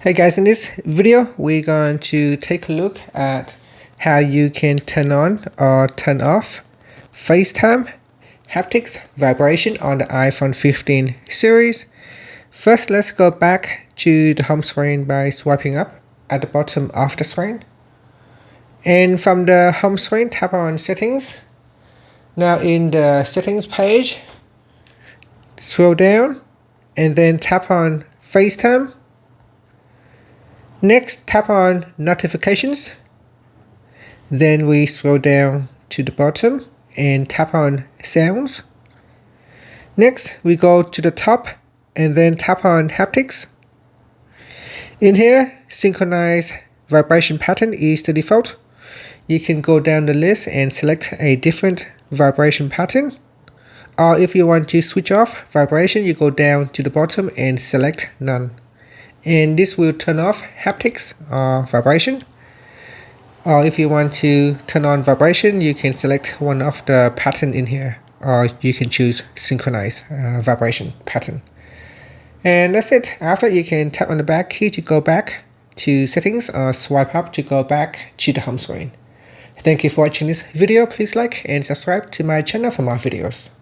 Hey guys, in this video we're going to take a look at how you can turn on or turn off FaceTime Haptics Vibration on the iPhone 15 series. First, let's go back to the home screen by swiping up at the bottom of the screen. And from the home screen, tap on Settings. Now in the Settings page, scroll down and then tap on FaceTime. Next, tap on Notifications. Then we scroll down to the bottom and tap on Sounds. Next, we go to the top and then tap on Haptics. In here, Synchronize Vibration Pattern is the default. You can go down the list and select a different vibration pattern. Or if you want to switch off vibration, you go down to the bottom and select None. And this will turn off haptics or vibration. Or if you want to turn on vibration, you can select one of the pattern in here, or you can choose synchronize vibration pattern. And that's it. After, you can tap on the back key to go back to settings, or swipe up to go back to the home screen. Thank you for watching this video. Please like and subscribe to my channel for more videos.